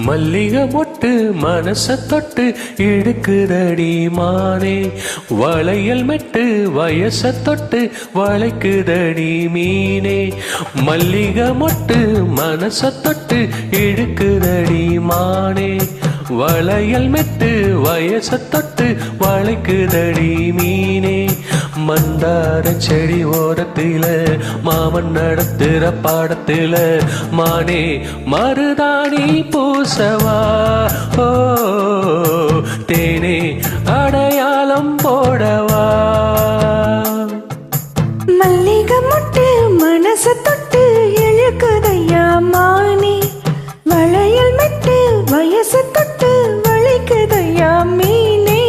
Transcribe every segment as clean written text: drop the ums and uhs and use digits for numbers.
மல்லிகை மொட்டு மனச தொட்டு இழுக்குதடி மானே, வளையல் மெட்டு வயச தொட்டு வளைக்குதடி மீனே. மல்லிகை மொட்டு மனச தொட்டு இழுக்குதடி மானே, வளையல் மெட்டு வயச தொட்டு வளைக்குதடி மீனே. மந்தார செடி ஓரத்தில மாமன் நடத்துற பாடத்தில மானே மருதாணி பூசவா, ஓ தேனே அடையாளம் போடவா. மல்லிகை மொட்டு மனச தொட்டு இழுக்குதையா மானே, வளையல் மெட்டு வயச தொட்டு வளைக்குதையா மீனே.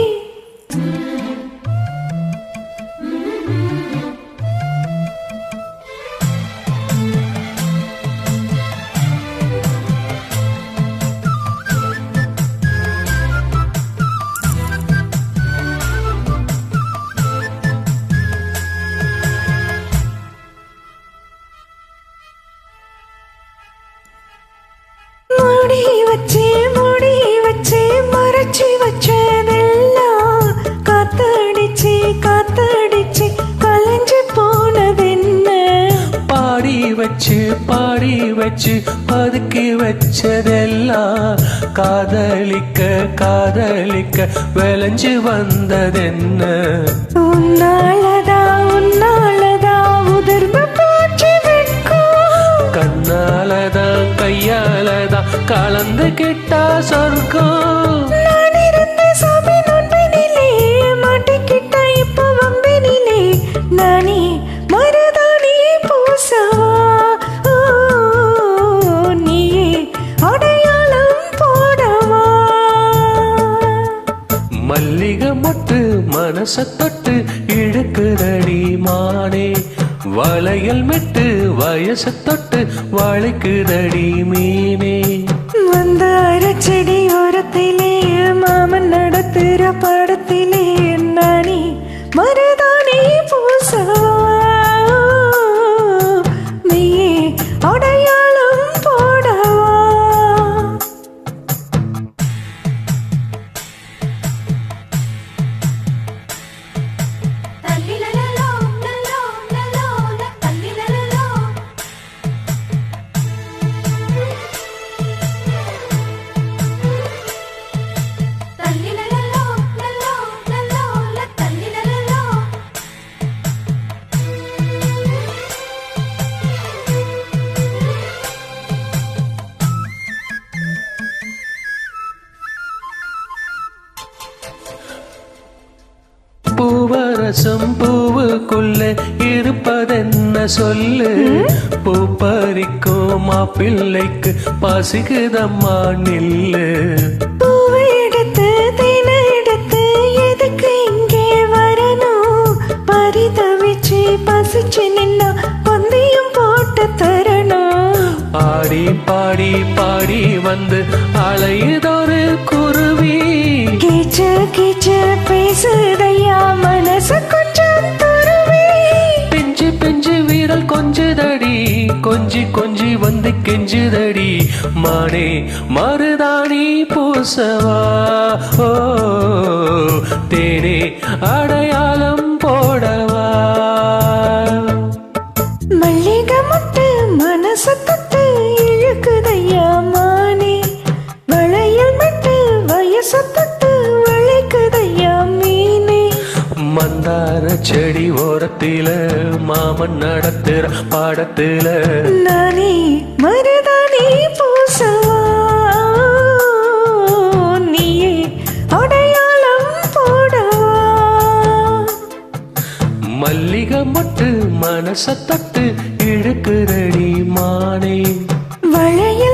முடி வச்சு மறைச்சி வச்சதெல்லாம் காத்தடிச்சு காத்தடிச்சு கலைஞ்சு போனதென்ன. பாடி வச்சு பதுக்கி வச்சதெல்லாம் காதலிக்க காதலிக்க விளைஞ்சு வந்ததென்ன. உன்னாலதா உதிர்வு போச்சு வெட்கம், கண்ணாலதான் கையாலதான் கலந்து கிட்டா சொர்க்கம். நான் இருந்த சபை நண்பனிலே மாட்டிக்கிட்ட இப்ப வம்பினிலே நானே மருதாணி பூசவா, ஓ, நீயே அடையாளம் போடவா. மல்லிகை மொட்டு மனச தொட்டு இழுக்குதடி மானே, வளையல் மெட்டு வயச தொட்டு வளைக்குதடி மீனே. மந்தார செடி ஓரத்திலே மாமன் நடத்துற படத்திலே நானே மருதாணி பூசவா, நீயே அடையாளம் போடவா. பூவரசம் பூவுக்குள்ள இருப்பதென்ன சொல்லு, பூ பறிக்கும் மாப்பிள்ளைக்கு பசிக்குதம்மா நில்லு. பூவை எடுத்து தேனை எடுத்து எதுக்கு இங்கே வரணும், பரிதவிச்சு பசிச்சு நின்னா கொந்தையும் போட்டு தரணும். ஆடி பாடி பாடி வந்து அலையுதொரு குருவி, கீச்சு கீச்சு பேசுதையா மனசு கொஞ்சம் துருவி. பிஞ்சு பிஞ்சு வீரல் கொஞ்சுதடி கொஞ்சி கொஞ்சி வந்து கெஞ்சுதடி மானே மருதாணி பூசவா, ஓ தேனே அடையாளம் போடவா. மல்லிகை மொட்டு மனச தொட்டு இழுக்குதையா மானே, வளையல் மெட்டு வயச தொட்டு வளைக்குதையா மீனே. மந்தார செடி ஓரத்தில மாமன் நடத்துற பாடத்தில நானே மருதாணி பூசவா, நீயே அடையாளம் போடவா. மல்லிகை மொட்டு மனச தொட்டு இழுக்குதடி மானே, வளையல்